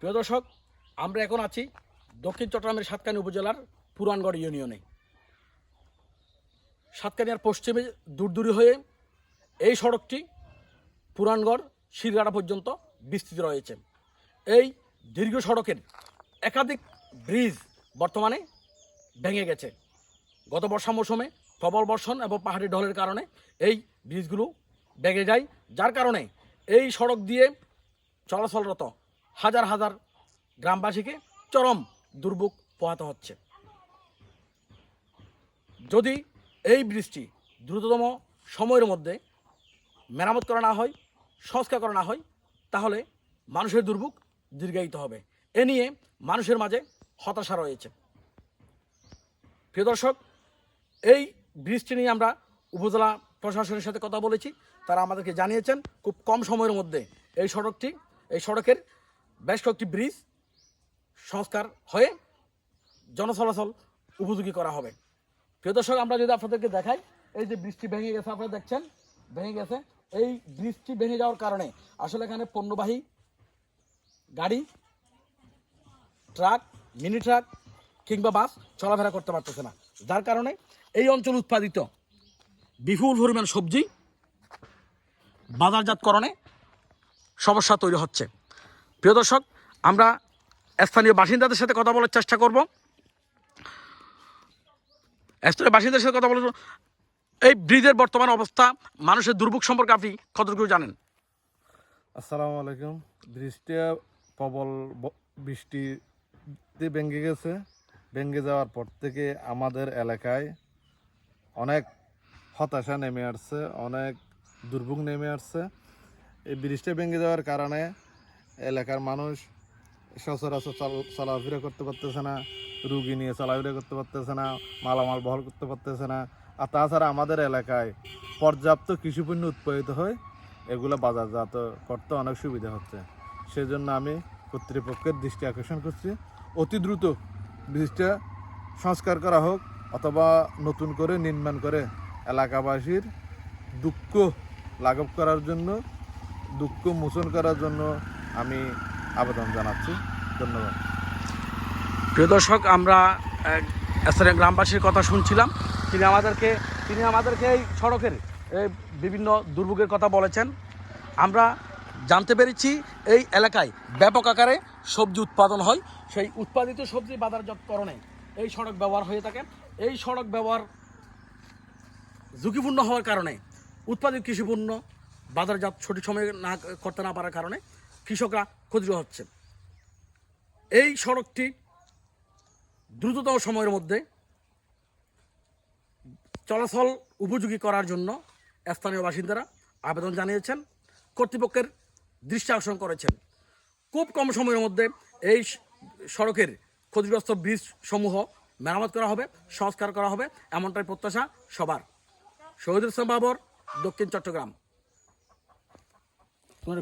প্রিয় দর্শক, আমরা এখন আছি দক্ষিণ চট্টগ্রামের সাতকানিয়া উপজেলার পুরানগড় ইউনিয়নে। সাতকানিয়ার পশ্চিমে দূরদূরি হয়ে এই সড়কটি পুরানগড় শিরগাড়া পর্যন্ত বিস্তৃত রয়েছে। এই দীর্ঘ সড়কের একাধিক ব্রিজ বর্তমানে ভেঙে গেছে। গত বর্ষা মৌসুমে প্রবল বর্ষণ এবং পাহাড়ি ঢলের কারণে এই ব্রিজগুলো ভেঙে যায়, যার কারণে এই সড়ক দিয়ে চলাচলরত হাজার হাজার গ্রামবাসীকে চরম দুর্ভোগ পোহাতে হচ্ছে। যদি এই ব্রিজটি দ্রুততম সময়ের মধ্যে মেরামত করা না হয়, সংস্কার করা না হয়, তাহলে মানুষের দুর্ভোগ দীর্ঘায়িত হবে। এ নিয়ে মানুষের মাঝে হতাশা রয়েছে। প্রিয় দর্শক, এই ব্রিজটি নিয়ে আমরা উপজেলা প্রশাসনের সাথে কথা বলেছি। তারা আমাদেরকে জানিয়েছেন খুব কম সময়ের মধ্যে এই সড়কের বেশ কয়েকটি ব্রিজ সংস্কার হয়ে জনচলাচল উপযোগী করা হবে। প্রিয় দর্শক, আমরা যদি আপনাদেরকে দেখাই, এই যে ব্রিজটি ভেঙে গেছে, আপনারা দেখছেন ভেঙে গেছে। এই ব্রিজটি ভেঙে যাওয়ার কারণে আসলে এখানে পণ্যবাহী গাড়ি, ট্রাক, মিনি ট্রাক কিংবা বাস চলাফেরা করতে পারতেছে না, যার কারণে এই অঞ্চল উৎপাদিত বিপুল পরিমাণ সবজি বাজারজাতকরণে সমস্যা তৈরি হচ্ছে। প্রিয় দর্শক, আমরা স্থানীয় বাসিন্দাদের সাথে কথা বলার চেষ্টা করব। এই ব্রিজের বর্তমান অবস্থা, মানুষের দুর্ভোগ সম্পর্কে আপনি কতটুকু জানেন? আসসালামু আলাইকুম। ব্রিজটা প্রবল বৃষ্টিতে ভেঙে গেছে। ভেঙে যাওয়ার পর থেকে আমাদের এলাকায় অনেক হতাশা নেমে আসছে, অনেক দুর্ভোগ নেমে আসছে। এই ব্রিজটা ভেঙে যাওয়ার কারণে এলাকার মানুষ সচরাচর চলাফেরা করতে পারতেছে না, রুগী নিয়ে চলাফেরা করতে পারতেছে না, মালামাল বহন করতে পারতেছে না। আর তাছাড়া আমাদের এলাকায় পর্যাপ্ত কৃষিপণ্য উৎপাদিত হয়, এগুলো বাজারজাত করতে অনেক সুবিধা হচ্ছে। সেজন্য আমি কর্তৃপক্ষের দৃষ্টি আকর্ষণ করছি, অতি দ্রুত ব্রিজটা সংস্কার করা হোক, অথবা নতুন করে নির্মাণ করে এলাকাবাসীর দুঃখ লাঘব করার জন্য, দুঃখ মোচন করার জন্য আমি আবেদন জানাচ্ছি। ধন্যবাদ। প্রিয় দর্শক, আমরা স্থানীয় গ্রামবাসীর কথা শুনছিলাম। তিনি আমাদেরকে এই সড়কের বিভিন্ন দুর্ভোগের কথা বলেছেন। আমরা জানতে পেরেছি এই এলাকায় ব্যাপক আকারে সবজি উৎপাদন হয়। সেই উৎপাদিত সবজি বাজারজাতকরণে এই সড়ক ব্যবহার হয়ে থাকে। এই সড়ক ব্যবহার ঝুঁকিপূর্ণ হওয়ার কারণে উৎপাদিত কৃষিপণ্য বাজারজাত সঠিক সময়ে করতে না পারার কারণে কৃষকরা ক্ষতিগ্রস্ত হচ্ছে। এই সড়কটি দ্রুততম সময়ের মধ্যে চলাচল উপযোগী করার জন্য স্থানীয় বাসিন্দারা আবেদন জানিয়েছেন, কর্তৃপক্ষের দৃষ্টি আকর্ষণ করেছেন। খুব কম সময়ের মধ্যে এই সড়কের ক্ষতিগ্রস্ত ব্রিজ সমূহ মেরামত করা হবে, সংস্কার করা হবে, এমনটাই প্রত্যাশা সবার। শহীদুল ইসলাম বাবর, দক্ষিণ চট্টগ্রাম। তোমার